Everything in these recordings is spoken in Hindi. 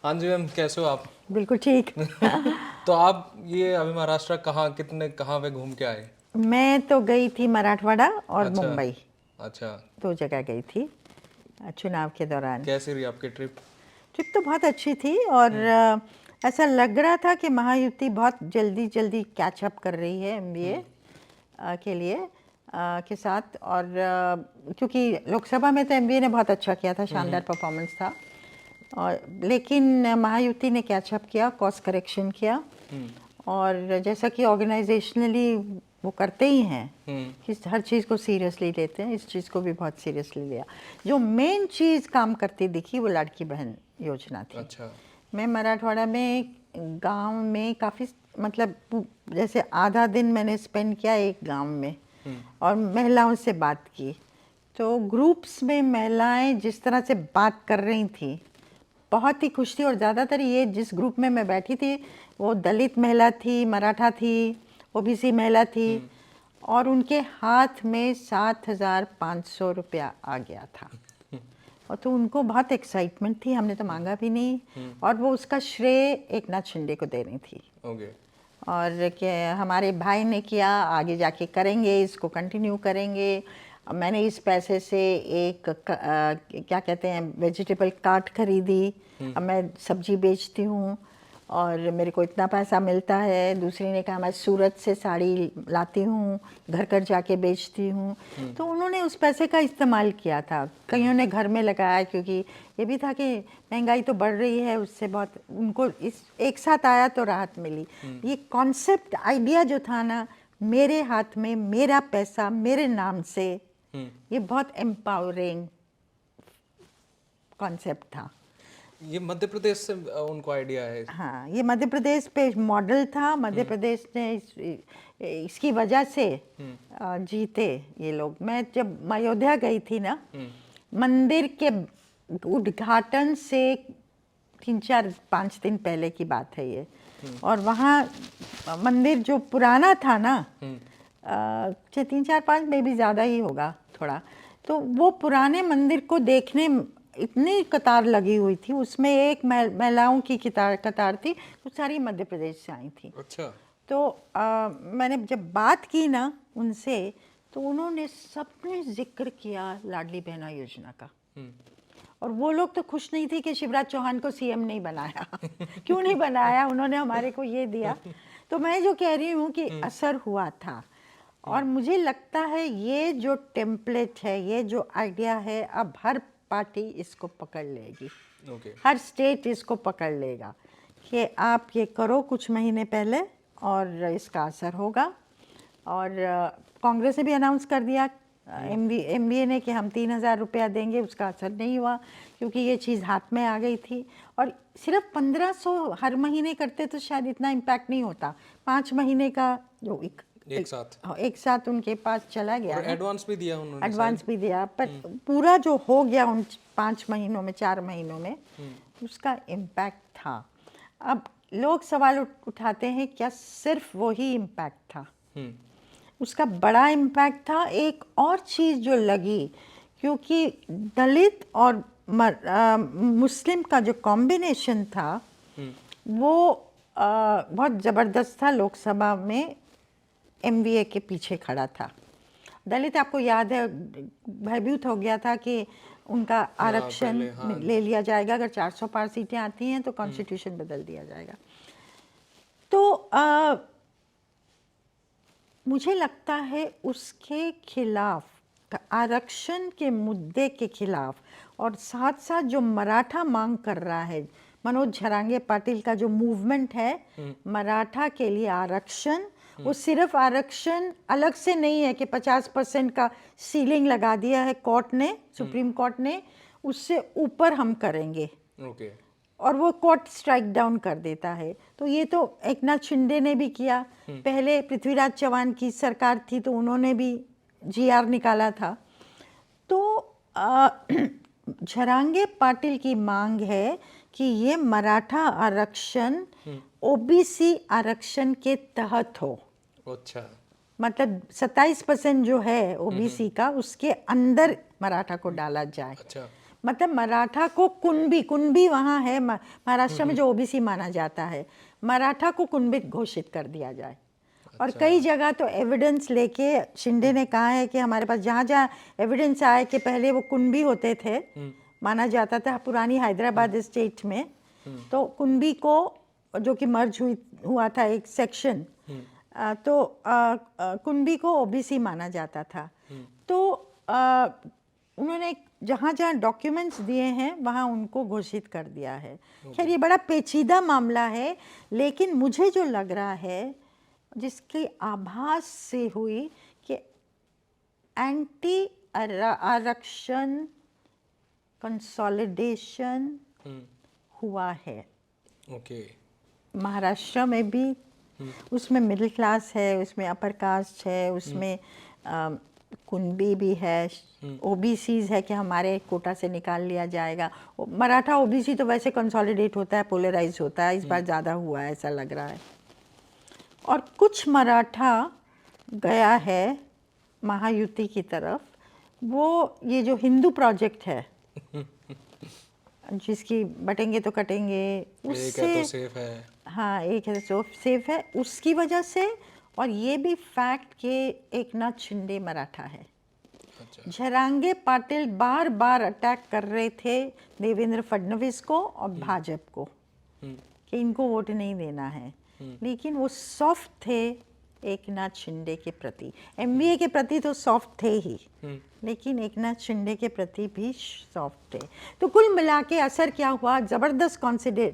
हाँ जी मैम, कैसे हो आप? बिल्कुल ठीक। तो आप ये अभी महाराष्ट्र कहाँ पे घूम के आए? मैं तो गई थी मराठवाड़ा और अच्छा। मुंबई, अच्छा। 2 जगह गई थी चुनाव के दौरान। कैसी रही आपकी ट्रिप? ट्रिप तो बहुत अच्छी थी और ऐसा लग रहा था कि महायुति बहुत जल्दी जल्दी कैच अप कर रही है एमबीए के लिए के साथ। और क्योंकि लोकसभा में तो एमबीए ने बहुत अच्छा किया था, शानदार परफॉर्मेंस था। और लेकिन महायुति ने कैच अप किया, कॉस्ट करेक्शन किया। और जैसा कि ऑर्गेनाइजेशनली वो करते ही हैं कि हर चीज़ को सीरियसली लेते हैं, इस चीज़ को भी बहुत सीरियसली लिया। जो मेन चीज़ काम करती दिखी वो लाड़की बहन योजना थी। अच्छा। मैं मराठवाड़ा में गांव में काफ़ी, मतलब जैसे आधा दिन मैंने स्पेंड किया एक गांव में और महिलाओं से बात की। तो ग्रुप्स में महिलाएं जिस तरह से बात कर रही थी बहुत ही खुश थी। और ज़्यादातर ये जिस ग्रुप में मैं बैठी थी वो दलित महिला थी, मराठा थी, ओबीसी महिला थी। और उनके हाथ में 7,500 रुपया आ गया था। और तो उनको बहुत एक्साइटमेंट थी, हमने तो मांगा भी नहीं। और वो उसका श्रेय एकनाथ शिंदे को दे रही थी। ओके। और कि हमारे भाई ने किया, आगे जाके करेंगे, इसको कंटिन्यू करेंगे। मैंने इस पैसे से एक क्या कहते हैं वेजिटेबल कार्ट खरीदी, अब मैं सब्जी बेचती हूँ और मेरे को इतना पैसा मिलता है। दूसरी ने कहा मैं सूरत से साड़ी लाती हूँ, घर घर जाके बेचती हूँ। तो उन्होंने उस पैसे का इस्तेमाल किया था, कईयों ने घर में लगाया, क्योंकि ये भी था कि महंगाई तो बढ़ रही है, उससे बहुत उनको इस एक साथ आया तो राहत मिली। ये कॉन्सेप्ट आइडिया जो था ना, मेरे हाथ में मेरा पैसा मेरे नाम से, ये बहुत एम्पावरिंग कॉन्सेप्ट था। ये मध्य प्रदेश से उनको आइडिया है? हाँ, ये मध्य प्रदेश पे मॉडल था। मध्य प्रदेश ने इसकी वजह से जीते ये लोग। मैं जब अयोध्या गई थी ना, मंदिर के उद्घाटन से 3-4-5 दिन पहले की बात है ये। और वहाँ मंदिर जो पुराना था ना, 3-4-5 में भी ज़्यादा ही होगा थोड़ा, तो वो पुराने मंदिर को देखने इतनी कतार लगी हुई थी। उसमें एक महिलाओं की कतार थी, वो सारी मध्य प्रदेश से आई थी। अच्छा। तो मैंने जब बात की ना उनसे, तो उन्होंने सबने जिक्र किया लाडली बहना योजना का। और वो लोग तो खुश नहीं थे कि शिवराज चौहान को सीएम नहीं बनाया। क्यों नहीं बनाया, उन्होंने हमारे को ये दिया। तो मैं जो कह रही हूँ कि असर हुआ था। और मुझे लगता है ये जो टेम्पलेट है, ये जो आइडिया है, अब हर पार्टी इसको पकड़ लेगी। ओके। हर स्टेट इसको पकड़ लेगा कि आप ये करो कुछ महीने पहले और इसका असर होगा। और कांग्रेस ने भी अनाउंस कर दिया एमबीए ने कि हम 3,000 रुपया देंगे। उसका असर नहीं हुआ क्योंकि ये चीज़ हाथ में आ गई थी। और सिर्फ 1,500 हर महीने करते तो शायद इतना इम्पैक्ट नहीं होता। 5 महीने का जो एक साथ उनके पास चला गया और ना, एडवांस भी दिया उन्होंने एडवांस भी दिया, पर पूरा जो हो गया उन 5 महीनों में, 4 महीनों में, उसका इम्पैक्ट था। अब लोग सवाल उठाते हैं क्या सिर्फ वही इम्पैक्ट था? उसका बड़ा इम्पैक्ट था एक और चीज़ जो लगी, क्योंकि दलित और मुस्लिम का जो कॉम्बिनेशन था वो बहुत ज़बरदस्त था। लोकसभा में एमवीए के पीछे खड़ा था। दलित आपको याद है भयभीत हो गया था कि उनका आरक्षण ले लिया जाएगा, अगर 400 पार सीटें आती हैं तो कॉन्स्टिट्यूशन बदल दिया जाएगा। तो मुझे लगता है उसके खिलाफ, आरक्षण के मुद्दे के खिलाफ, और साथ साथ जो मराठा मांग कर रहा है, मनोज झरांगे पाटिल का जो मूवमेंट है मराठा के लिए आरक्षण, वो सिर्फ आरक्षण अलग से नहीं है कि 50% का सीलिंग लगा दिया है कोर्ट ने, सुप्रीम कोर्ट ने, उससे ऊपर हम करेंगे। ओके। और वो कोर्ट स्ट्राइक डाउन कर देता है। तो ये तो एकनाथ शिंदे ने भी किया, पहले पृथ्वीराज चौहान की सरकार थी तो उन्होंने भी जीआर निकाला था। तो झरांगे पाटिल की मांग है कि ये मराठा आरक्षण ओबीसी आरक्षण के तहत हो। अच्छा। मतलब 27% जो है ओबीसी का, उसके अंदर मराठा को डाला जाए। अच्छा। मतलब मराठा को कुणबी, कुणबी वहाँ है महाराष्ट्र में जो ओबीसी माना जाता है, मराठा को कुणबित घोषित कर दिया जाए। और कई जगह तो एविडेंस लेके शिंदे ने कहा है कि हमारे पास जहाँ जहाँ एविडेंस आए कि पहले वो कुणबी होते थे, माना जाता था पुरानी हैदराबाद स्टेट में, तो कुणबी को जो कि मर्ज हुआ था एक सेक्शन, तो कुणबी को ओबीसी माना जाता था। तो उन्होंने जहाँ जहाँ डॉक्यूमेंट्स दिए हैं वहाँ उनको घोषित कर दिया है। खैर ये बड़ा पेचीदा मामला है, लेकिन मुझे जो लग रहा है जिसकी आभास से हुई कि एंटी आरक्षण कंसोलिडेशन हुआ है। ओके। महाराष्ट्र में भी उसमें मिडिल क्लास है, उसमें अपर कास्ट है, उसमें कुणबी भी है, ओबीसीज है कि हमारे कोटा से निकाल लिया जाएगा। मराठा ओबीसी तो वैसे कंसोलिडेट होता है, पोलराइज होता है, इस बार ज़्यादा हुआ है ऐसा लग रहा है। और कुछ मराठा गया है महायुति की तरफ, वो ये जो हिंदू प्रोजेक्ट है जिसकी बटेंगे तो कटेंगे, उससे एक है तो सेफ है। हाँ, एक है तो सेफ है, उसकी वजह से। और ये भी फैक्ट कि एकनाथ शिंदे मराठा है। अच्छा। झरांगे पाटिल बार बार अटैक कर रहे थे देवेंद्र फडणवीस को और भाजपा को कि इनको वोट नहीं देना है, लेकिन वो सॉफ्ट थे एकनाथ शिंदे के प्रति। एमवीए के प्रति तो सॉफ्ट थे ही, लेकिन एकनाथ शिंदे के प्रति भी सॉफ्ट थे। तो कुल मिला के असर क्या हुआ, ज़बरदस्त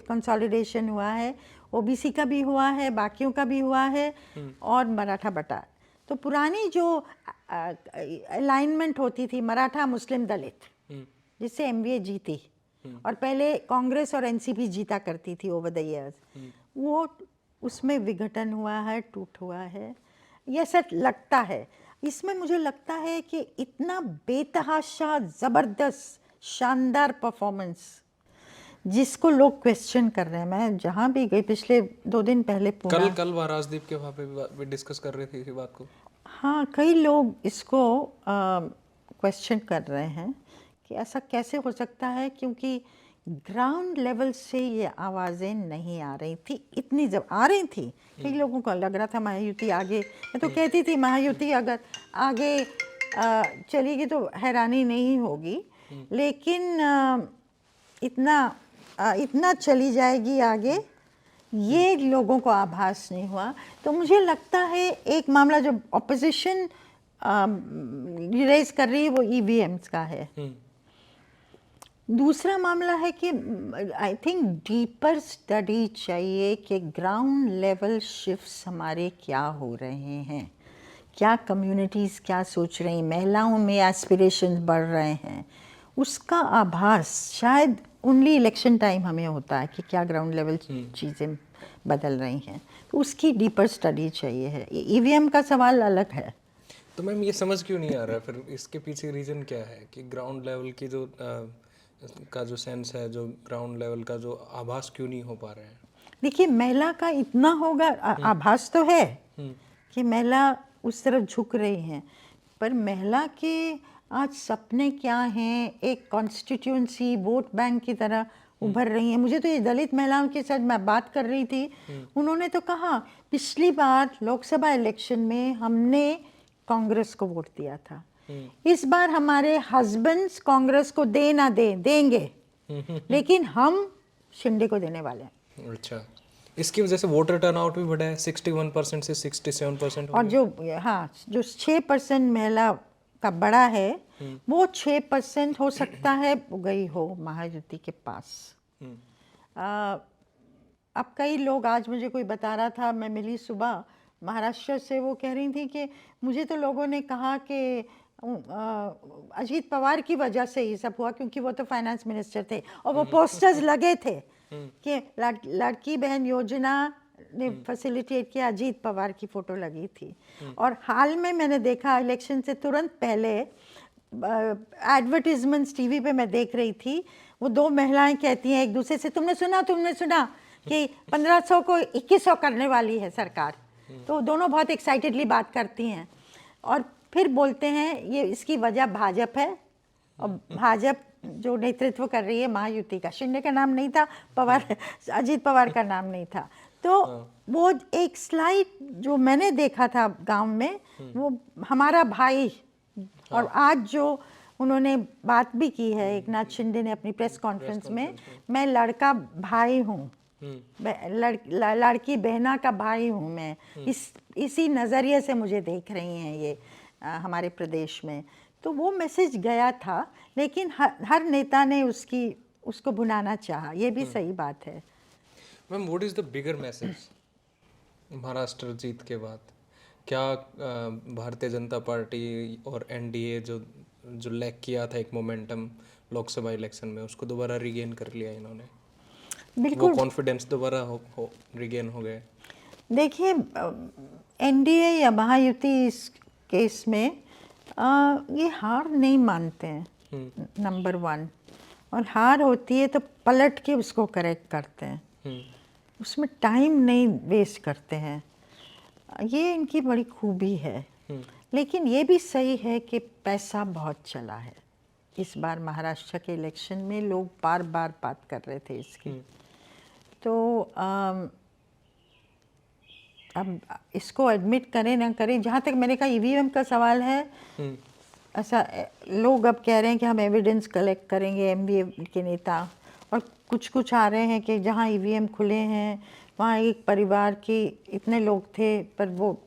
कंसोलिडेशन हुआ है, ओबीसी का भी हुआ है, बाकियों का भी हुआ है, और मराठा बटा। तो पुरानी जो अलाइनमेंट होती थी मराठा मुस्लिम दलित, जिससे एमवीए जीती, और पहले कांग्रेस और एनसीपी जीता करती थी ओवर द इयर्स, वो उसमें विघटन हुआ है, टूट हुआ है, ये सच लगता है। इसमें मुझे लगता है कि इतना बेतहाशा ज़बरदस्त शानदार परफॉर्मेंस जिसको लोग क्वेश्चन कर रहे हैं। मैं जहाँ भी गई पिछले 2 दिन पहले कल महाराजदीप के वहाँ पे भी डिस्कस कर रहे थे इसी बात को। हाँ, कई लोग इसको क्वेश्चन कर रहे हैं कि ऐसा कैसे हो सकता है, क्योंकि ग्राउंड लेवल से ये आवाज़ें नहीं आ रही थी, इतनी जब आ रही थी कई लोगों को लग रहा था महायुति आगे। मैं तो कहती थी महायुति अगर आगे चलेगी तो हैरानी नहीं होगी, लेकिन इतना चली जाएगी आगे, ये लोगों को आभास नहीं हुआ। तो मुझे लगता है एक मामला जो ऑपोजिशन रेज कर रही है वो ईवीएम्स का है। दूसरा मामला है कि आई थिंक डीपर स्टडी चाहिए कि ग्राउंड लेवल शिफ्ट्स हमारे क्या हो रहे हैं, क्या कम्युनिटीज़ क्या सोच रही हैं, महिलाओं में एस्पिरेशंस बढ़ रहे हैं, उसका आभास शायद ओनली इलेक्शन टाइम हमें होता है कि क्या ग्राउंड लेवल चीज़ें बदल रही हैं। तो उसकी डीपर स्टडी चाहिए है। ईवीएम का सवाल अलग है। तो मैम ये समझ क्यों नहीं आ रहा है फिर इसके पीछे रीज़न क्या है कि ग्राउंड लेवल की जो का जो सेंस है, जो ग्राउंड लेवल का जो आभास क्यों नहीं हो पा रहे हैं? देखिए, महिला का इतना होगा आभास तो है कि महिला उस तरफ झुक रही हैं, पर महिला के आज सपने क्या हैं, एक कॉन्स्टिट्यूंसी वोट बैंक की तरह उभर रही हैं। मुझे तो ये दलित महिलाओं के साथ मैं बात कर रही थी, उन्होंने तो कहा पिछली बार लोकसभा इलेक्शन में हमने कांग्रेस को वोट दिया था, इस बार हमारे हस्बैंड्स कांग्रेस को दे ना दे देंगे, लेकिन हम शिंदे को देने वाले हैं। अच्छा, इसकी वजह से वोटर टर्नआउट भी बढ़ा है, 61% से 67%। और जो जो 6% महिला का बड़ा है, वो 6% हो सकता है गई हो महायुति के पास। अब कई लोग, आज मुझे कोई बता रहा था, मैं मिली सुबह महाराष्ट्र से, वो कह रही थी कि मुझे तो लोगों ने कहा कि अजीत पवार की वजह से ये सब हुआ, क्योंकि वो तो फाइनेंस मिनिस्टर थे और वो पोस्टर्स लगे थे कि लड़की बहन योजना ने फैसिलिटेट किया, अजीत पवार की फोटो लगी थी। और हाल में मैंने देखा इलेक्शन से तुरंत पहले एडवर्टीजमेंट्स टीवी पे मैं देख रही थी, वो 2 महिलाएं कहती हैं एक दूसरे से, तुमने सुना कि 1500 को 2100 करने वाली है सरकार। तो दोनों बहुत एक्साइटेडली बात करती हैं और फिर बोलते हैं ये इसकी वजह भाजपा है और भाजपा जो नेतृत्व कर रही है महायुति का, शिंदे का नाम नहीं था, पवार अजीत पवार का नाम नहीं था, तो वो एक स्लाइड जो मैंने देखा था गांव में, वो हमारा भाई, और आज जो उन्होंने बात भी की है एक नाथ शिंदे ने अपनी प्रेस कॉन्फ्रेंस में, मैं लड़का भाई हूँ, लड़की बहना का भाई हूँ मैं, इसी नज़रिए से मुझे देख रही हैं ये हमारे प्रदेश में। तो वो मैसेज गया था, लेकिन हर नेता ने उसको भुनाना चाहा, ये भी सही बात है। Ma'am, what is the bigger message Maharashtra जीत के बाद? क्या भारतीय जनता पार्टी और एनडीए जो लैक किया था एक मोमेंटम लोकसभा इलेक्शन में, उसको दोबारा रिगेन कर लिया इन्होंने? बिल्कुल, वो कॉन्फिडेंस दोबारा रिगेन हो गए? देखिए, एनडीए या महायुति इस केस में ये हार नहीं मानते हैं, नंबर 1, और हार होती है तो पलट के उसको करेक्ट करते हैं, उसमें टाइम नहीं वेस्ट करते हैं, ये इनकी बड़ी खूबी है। लेकिन ये भी सही है कि पैसा बहुत चला है। इस बार महाराष्ट्र के इलेक्शन में लोग बार बार बात कर रहे थे इसकी, तो अब इसको एडमिट करें ना करें, जहाँ तक मैंने कहा ईवीएम का सवाल है, ऐसा लोग अब कह रहे हैं कि हम एविडेंस कलेक्ट करेंगे, एमबीए के नेता, और कुछ आ रहे हैं कि जहाँ ईवीएम खुले हैं वहाँ एक परिवार के इतने लोग थे, पर वो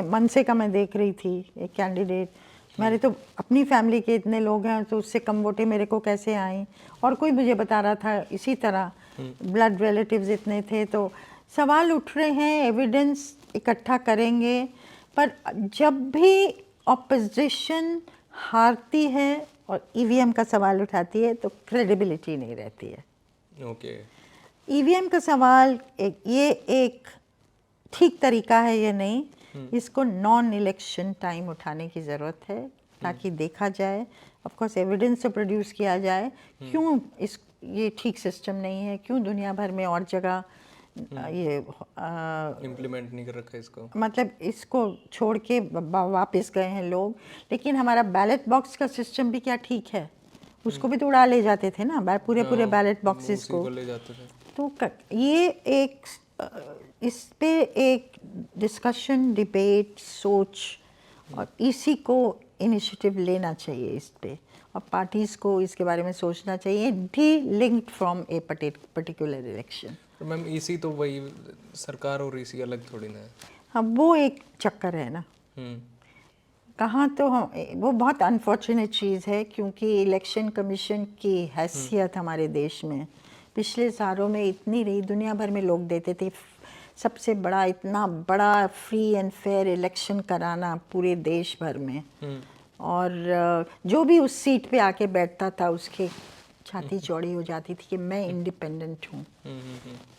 मनसे का मैं देख रही थी एक कैंडिडेट, मेरे तो अपनी फैमिली के इतने लोग हैं तो उससे कम वोटें मेरे को कैसे आई, और कोई मुझे बता रहा था इसी तरह ब्लड रिलेटिव्स इतने थे। तो सवाल उठ रहे हैं, एविडेंस इकट्ठा करेंगे, पर जब भी ऑपोजिशन हारती है और ईवीएम का सवाल उठाती है तो क्रेडिबिलिटी नहीं रहती है। ओके। ईवीएम का सवाल ये एक ठीक तरीका है या नहीं, इसको नॉन इलेक्शन टाइम उठाने की ज़रूरत है, ताकि देखा जाए, ऑफ कोर्स एविडेंस से प्रोड्यूस किया जाए, क्यों ये ठीक सिस्टम नहीं है, क्यों दुनिया भर में और जगह ये इम्प्लीमेंट नहीं कर रखा इसको, मतलब इसको छोड़ के वापस गए हैं लोग। लेकिन हमारा बैलेट बॉक्स का सिस्टम भी क्या ठीक है, उसको भी तो उड़ा ले जाते थे ना, पूरे बैलेट बॉक्सेस को ले जाते थे। तो ये एक इस पे एक डिस्कशन, डिबेट, सोच, और इसी को इनिशिएटिव लेना चाहिए इस पे, और पार्टीज़ को इसके बारे में सोचना चाहिए, भी linked from a particular election. तो मैम ईसी तो वही सरकार और ईसी अलग थोड़ी ना है। हाँ, वो एक चक्कर है ना, कहाँ तो हम, वो बहुत अनफॉर्चुनेट चीज़ है, क्योंकि इलेक्शन कमीशन की हैसियत हमारे देश में पिछले सालों में इतनी रही, दुनिया भर में लोग देते थे, सबसे बड़ा, इतना बड़ा फ्री एंड फेयर इलेक्शन कराना पूरे देश भर में, और जो भी उस सीट पे आके बैठता था उसके छाती चौड़ी हो जाती थी कि मैं इंडिपेंडेंट हूँ,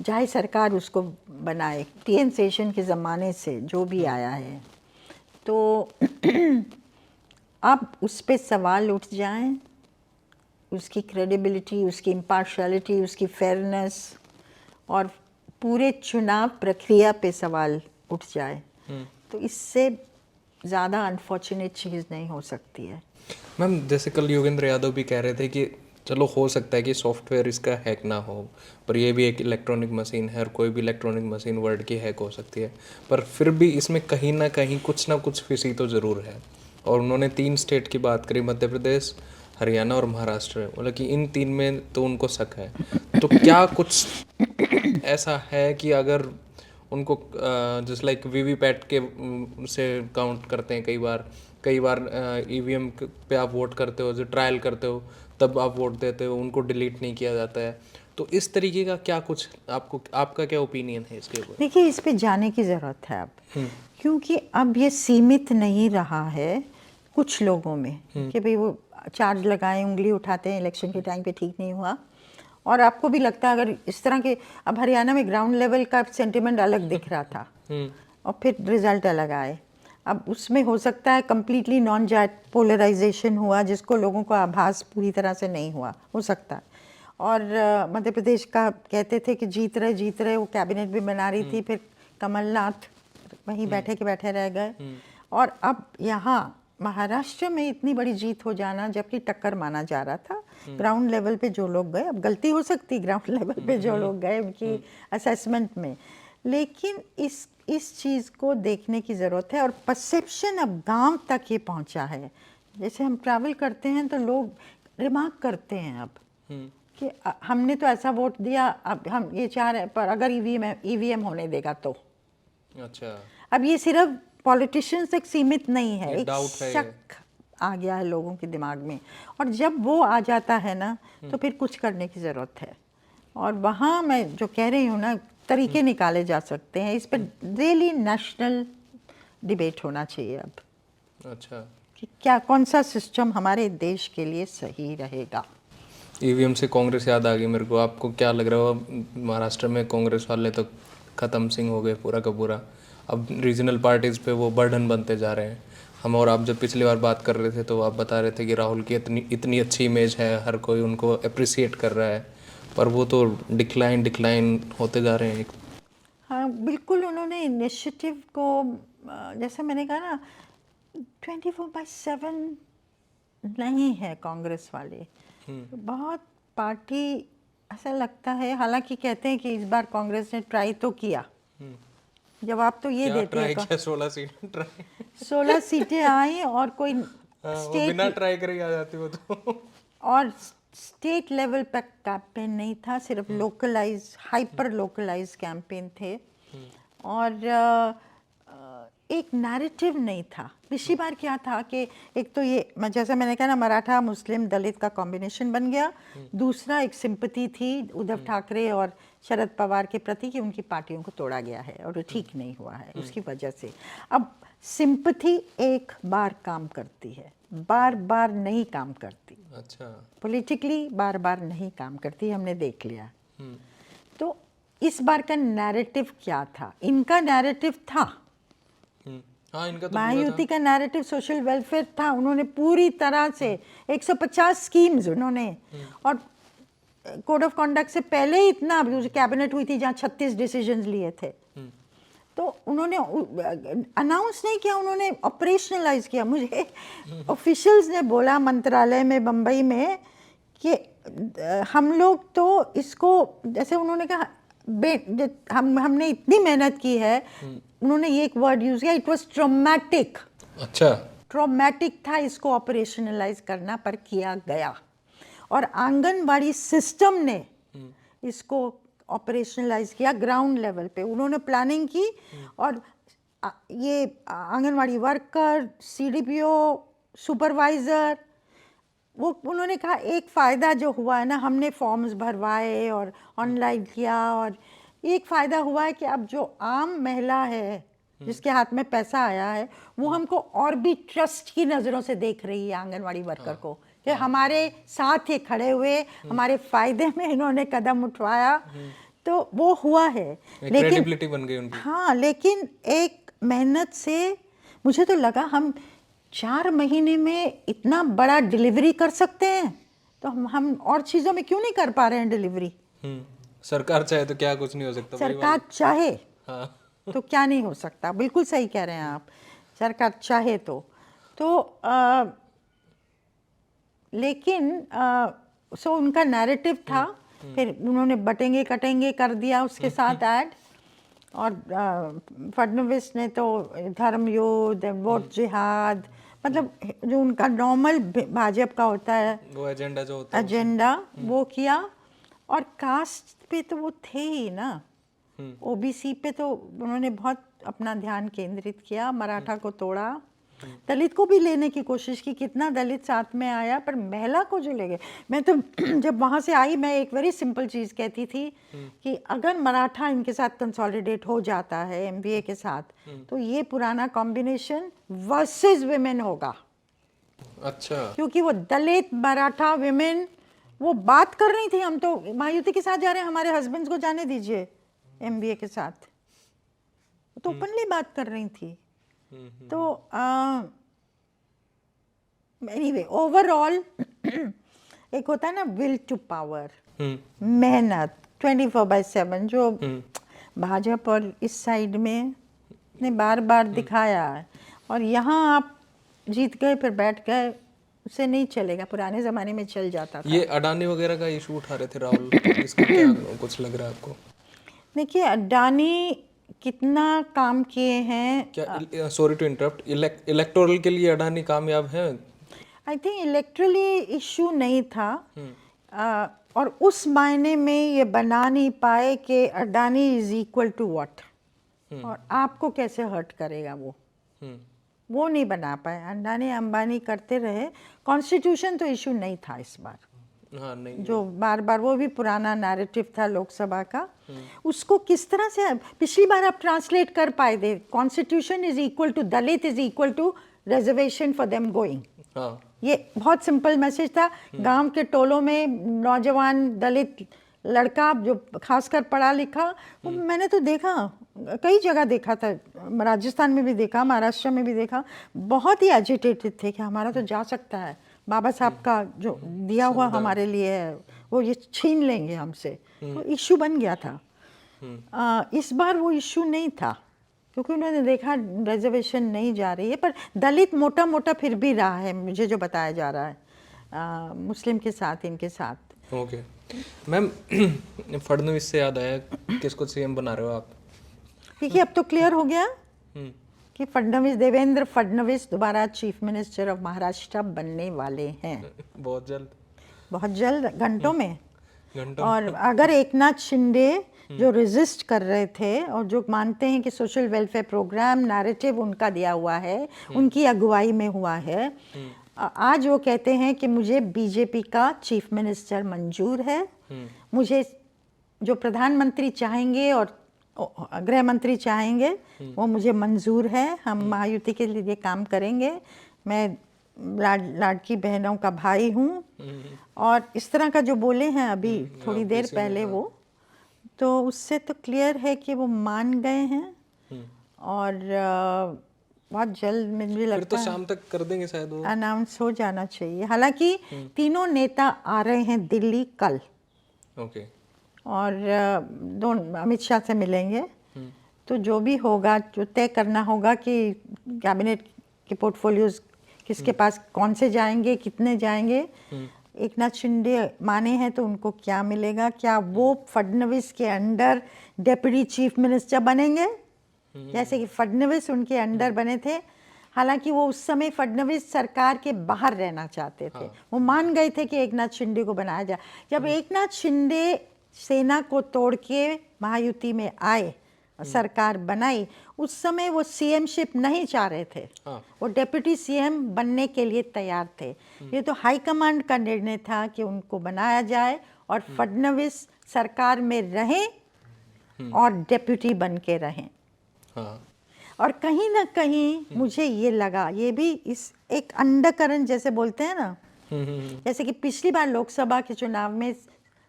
चाहे सरकार उसको बनाए, टीएन सेशन के ज़माने से जो भी आया है। तो अब उस पे सवाल उठ जाएं, उसकी क्रेडिबिलिटी, उसकी इम्पार्शियलिटी, उसकी फेयरनेस, और पूरे चुनाव प्रक्रिया पे सवाल उठ जाए, तो इससे ज़्यादा अनफॉर्चुनेट चीज़ नहीं हो सकती है। मैम, जैसे कल योगेंद्र यादव भी कह रहे थे कि चलो हो सकता है कि सॉफ्टवेयर इसका हैक ना हो, पर ये भी एक इलेक्ट्रॉनिक मशीन है, और कोई भी इलेक्ट्रॉनिक मशीन वर्ल्ड की हैक हो सकती है, पर फिर भी इसमें कहीं ना कहीं कुछ ना कुछ फिसी तो ज़रूर है। और उन्होंने 3 स्टेट की बात करी, मध्य प्रदेश, हरियाणा और महाराष्ट्र, मतलब कि इन 3 में तो उनको शक है। तो क्या कुछ ऐसा है कि अगर उनको जस्ट लाइक वीवीपैट के से काउंट करते हैं कई बार ईवीएम पे आप वोट करते हो, जो ट्रायल करते हो तब आप वोट देते हो, उनको डिलीट नहीं किया जाता है, तो इस तरीके का क्या कुछ आपका क्या ओपिनियन है इसके ऊपर? देखिए, इस पे जाने की ज़रूरत है अब, क्योंकि अब ये सीमित नहीं रहा है कुछ लोगों में कि भाई वो चार्ज लगाएं, उंगली उठाते हैं इलेक्शन के टाइम पे, ठीक नहीं हुआ, और आपको भी लगता है अगर इस तरह के, अब हरियाणा में ग्राउंड लेवल का सेंटिमेंट अलग दिख रहा था और फिर रिजल्ट अलग आए, अब उसमें हो सकता है कम्प्लीटली नॉन जेट पोलराइजेशन हुआ, जिसको लोगों को आभास पूरी तरह से नहीं हुआ, हो सकता है। और मध्य प्रदेश का कहते थे कि जीत रहे, वो कैबिनेट भी बना रही थी, फिर कमलनाथ वहीं बैठे के बैठे रह गए, और अब यहाँ महाराष्ट्र में इतनी बड़ी जीत हो जाना, जबकि टक्कर माना जा रहा था, ग्राउंड लेवल पे जो लोग गए, अब गलती हो सकती ग्राउंड लेवल पे जो लोग गए उनकी असेसमेंट में, लेकिन इस चीज़ को देखने की ज़रूरत है। और परसेप्शन अब गांव तक ये पहुंचा है। जैसे हम ट्रैवल करते हैं तो लोग रिमार्क करते हैं अब कि हमने तो ऐसा वोट दिया, अब हम ये चाह रहे हैं, पर अगर ईवीएम होने देगा तो। अच्छा, अब ये सिर्फ पॉलिटिशियंस तक सीमित नहीं है, ये एक डाउट है शक आ गया है लोगों के दिमाग में, और जब वो आ जाता है ना तो फिर कुछ करने की ज़रूरत है। और वहाँ मैं जो कह रही हूँ ना, तरीके निकाले जा सकते हैं, इस पर रियली नेशनल डिबेट होना चाहिए अब अच्छा। कि क्या, कौन सा सिस्टम हमारे देश के लिए सही रहेगा। ईवीएम से कांग्रेस याद आ गई मेरे को। आपको क्या लग रहा हो, महाराष्ट्र में कांग्रेस वाले तो खत्म सिंह हो गए पूरा का पूरा, अब रीजनल पार्टीज पे वो बर्डन बनते जा रहे हैं। हम और आप जब पिछली बार बात कर रहे थे तो आप बता रहे थे कि राहुल की इतनी अच्छी इमेज है, हर कोई उनको अप्रिसिएट कर रहा है, पर वो तो डिक्लाइन होते जा रहे हैं। हाँ बिल्कुल, उन्होंने इनिशिएटिव को जैसे मैंने कहा ना, 24/7 नहीं है कांग्रेस वाले। बहुत पार्टी ऐसा लगता है, हालांकि कहते हैं कि इस बार कांग्रेस ने ट्राई तो किया। जवाब तो ये देते हैं, 16 सीट ट्राई, 16 सीटें आई और कोई वो बिना ट्राई करे आ जाती वो तो। और स्टेट लेवल पर कैंपेन नहीं था, सिर्फ लोकलाइज, हाइपर लोकलाइज कैंपेन थे। और एक नैरेटिव नहीं था। पिछली बार क्या था कि एक तो ये, जैसा मैंने कहा ना, मराठा मुस्लिम दलित का कॉम्बिनेशन बन गया। दूसरा एक सिंपैथी थी उद्धव ठाकरे और शरद पवार के प्रति कि उनकी पार्टियों को तोड़ा गया है और वो ठीक नहीं हुआ है, उसकी वजह से। अब सिंपैथी एक बार काम करती है, बार बार नहीं काम करती। अच्छा, पॉलिटिकली बार बार नहीं काम करती, हमने देख लिया। तो इस बार का नैरेटिव क्या था? इनका नैरेटिव था, हाँ, इनका तो महायुति का नैरेटिव सोशल वेलफेयर था। उन्होंने पूरी तरह से 150 स्कीम्स उन्होंने, और कोड ऑफ कंडक्ट से पहले ही इतना कैबिनेट हुई थी जहाँ 36 डिसीजंस लिए थे। तो उन्होंने अनाउंस नहीं किया, उन्होंने ऑपरेशनलाइज किया। मुझे ऑफिशियल्स ने बोला मंत्रालय में बम्बई में कि हम लोग तो इसको, जैसे उन्होंने कहा हमने इतनी मेहनत की है, उन्होंने ये एक वर्ड यूज किया, इट वाज ट्रॉमेटिक। अच्छा, ट्रॉमेटिक था इसको ऑपरेशनलाइज करना, पर किया गया। और आंगनबाड़ी सिस्टम ने इसको ऑपरेशनलाइज किया ग्राउंड लेवल पे। उन्होंने प्लानिंग की, और ये आंगनबाड़ी वर्कर, सीडीपीओ, सुपरवाइजर, वो उन्होंने कहा एक फ़ायदा जो हुआ है ना, हमने फॉर्म्स भरवाए और ऑनलाइन किया, और एक फ़ायदा हुआ है कि अब जो आम महिला है जिसके हाथ में पैसा आया है, वो हमको और भी ट्रस्ट की नज़रों से देख रही है, आंगनवाड़ी वर्कर को, कि हमारे साथ ही खड़े हुए, हमारे फ़ायदे में इन्होंने कदम उठवाया। तो वो हुआ है, लेकिन क्रेडिबिलिटी बन गई उनकी। हाँ, लेकिन एक मेहनत से मुझे तो लगा हम 4 महीने में इतना बड़ा डिलीवरी कर सकते हैं, तो हम और चीज़ों में क्यों नहीं कर पा रहे हैं डिलीवरी? सरकार चाहे तो क्या कुछ नहीं हो सकता। सरकार चाहे हाँ। तो क्या नहीं हो सकता, बिल्कुल सही कह रहे हैं आप, सरकार चाहे तो लेकिन सो उनका नैरेटिव था। फिर उन्होंने बटेंगे कटेंगे कर दिया उसके साथ ऐड, और फडणवीस ने तो धर्मयुद्ध, वोट जिहाद, मतलब जो उनका नॉर्मल भाजपा का होता है वो एजेंडा जो होता है एजेंडा, वो किया। और कास्ट पे तो वो थे ही ना, ओबीसी पे तो उन्होंने बहुत अपना ध्यान केंद्रित किया, मराठा को तोड़ा, दलित को भी लेने की कोशिश की, कितना दलित साथ में आया, पर महिला को जो ले गए। मैं तो जब वहाँ से आई, मैं एक वेरी सिंपल चीज़ कहती थी कि अगर मराठा इनके साथ कंसोलिडेट हो जाता है एमवीए के साथ, तो ये पुराना कॉम्बिनेशन वर्सेस विमेन होगा। अच्छा, क्योंकि वो दलित मराठा विमेन वो बात कर रही थी, हम तो महायुति के साथ जा रहे हैं, हमारे हस्बैंड्स को जाने दीजिए एमबीए के साथ, तो ओपनली बात कर रही थी। तो एनीवे, ओवरऑल एक होता है ना विल टू पावर, मेहनत 24/7 जो भाजपा और इस साइड में ने बार बार दिखाया है। और यहाँ आप जीत गए फिर बैठ गए, उससे नहीं चलेगा। पुराने ज़माने में चल जाता था। ये अडानी वगैरह का इशू उठा रहे थे राहुल, इसका क्या कुछ लग रहा है आपको? देखिए अडानी कितना काम किए हैं। क्या, सॉरी टू इंटरप्ट, इलेक्टोरल के लिए अडानी कामयाब है? आई थिंक इलेक्ट्रली इशू नहीं था। और उस मायने में ये बना नहीं पाए कि Adani is equal to what, और आपको कैसे हर्ट करेगा वो नहीं बना पाए। अडानी अंबानी करते रहे। कॉन्स्टिट्यूशन तो इशू नहीं था इस बार। हाँ नहीं, जो बार बार वो भी पुराना नैरेटिव था लोकसभा का, उसको किस तरह से पिछली बार आप ट्रांसलेट कर पाए थे? Constitution is equal to Dalit is equal to reservation for them going. हाँ ये बहुत सिंपल मैसेज था। गांव के टोलों में नौजवान दलित लड़का जो खासकर पढ़ा लिखा, वो मैंने तो देखा, कई जगह देखा था, राजस्थान में भी देखा, महाराष्ट्र में भी देखा, बहुत ही एजिटेटेड थे कि हमारा तो जा सकता है, बाबा साहब का जो दिया हुआ हमारे लिए है वो ये छीन लेंगे हमसे। तो इशू बन गया था। इस बार वो इशू नहीं था क्योंकि उन्होंने देखा रिजर्वेशन नहीं जा रही है, पर दलित मोटा मोटा फिर भी रहा है, मुझे जो बताया जा रहा है मुस्लिम के साथ, इनके साथ। ओके मैम, फडणवीस से याद आया, किसको सीएम बना रहे हो आप? देखिए अब तो क्लियर हो गया कि फडणवीस, देवेंद्र फडणवीस दोबारा चीफ मिनिस्टर ऑफ महाराष्ट्र बनने वाले हैं। बहुत जल्द, बहुत जल्द, घंटों में। घंटों। और अगर एकनाथ शिंदे जो रेजिस्ट कर रहे थे और जो मानते हैं कि सोशल वेलफेयर प्रोग्राम नैरेटिव उनका दिया हुआ है, उनकी अगुवाई में हुआ है, आज वो कहते हैं कि मुझे बीजेपी का चीफ मिनिस्टर मंजूर है, मुझे जो प्रधानमंत्री चाहेंगे और गृह मंत्री चाहेंगे वो मुझे मंजूर है, हम महायुति के लिए काम करेंगे, मैं लाडकी बहनों का भाई हूँ, और इस तरह का जो बोले हैं अभी थोड़ी देर पहले वो, तो उससे तो क्लियर है कि वो मान गए हैं। और बहुत जल्द मुझे फिर लगता तो है शाम तक कर देंगे शायद वो। अनाउंस हो जाना चाहिए। हालांकि तीनों नेता आ रहे हैं दिल्ली कल, ओके, और दोनों अमित शाह से मिलेंगे। तो जो भी होगा, जो तय करना होगा कि कैबिनेट के पोर्टफोलियोज किसके पास, कौन से जाएंगे, कितने जाएंगे। एकनाथ शिंदे माने हैं तो उनको क्या मिलेगा? क्या वो फडणवीस के अंडर डेप्यूटी चीफ मिनिस्टर बनेंगे जैसे कि फडणवीस उनके अंडर बने थे? हालांकि वो उस समय फडणवीस सरकार के बाहर रहना चाहते थे। वो मान गए थे कि एकनाथ शिंदे को बनाया जाए। जब एकनाथ शिंदे सेना को तोड़ के महायुति में आए, सरकार बनाई, उस समय वो सीएमशिप नहीं चाह रहे थे। वो डेप्यूटी सीएम बनने के लिए तैयार थे। ये तो हाईकमांड का निर्णय था कि उनको बनाया जाए और फडणवीस सरकार में रहें और डेप्यूटी बन के रहें। और कहीं ना कहीं मुझे ये लगा, ये भी इस एक अंडरकरंट जैसे बोलते हैं ना, जैसे कि पिछली बार लोकसभा के चुनाव में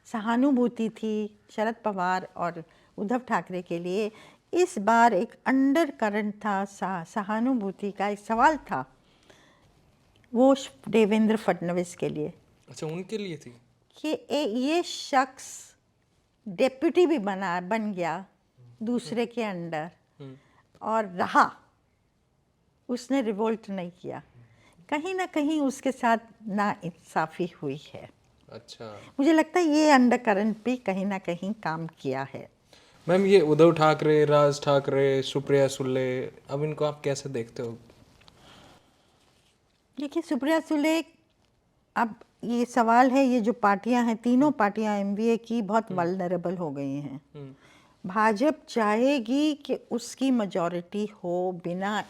सहानुभूति थी शरद पवार और उद्धव ठाकरे के लिए, इस बार एक अंडर करंट था, सहानुभूति का एक सवाल था, वो देवेंद्र फडणवीस के लिए। अच्छा, उनके लिए थी कि ये शख्स डेप्यूटी भी बन गया दूसरे के अंडर और रहा, उसने रिवोल्ट नहीं किया, कहीं ना कहीं उसके साथ नाइंसाफी हुई है। अच्छा, मुझे लगता है ये अंडर करंट भी कहीं ना कहीं काम किया है। मैम ये उद्धव ठाकरे, राज ठाकरे, सुप्रिया सुले, अब इनको आप कैसे देखते हो? देखिए सुप्रिया सुले, अब ये सवाल है, ये जो पार्टियां हैं, तीनों पार्टियां एमवीए की बहुत वल्नरेबल हो गई हैं। भाजपा चाहेगी कि उसकी मेजॉरिटी हो बिना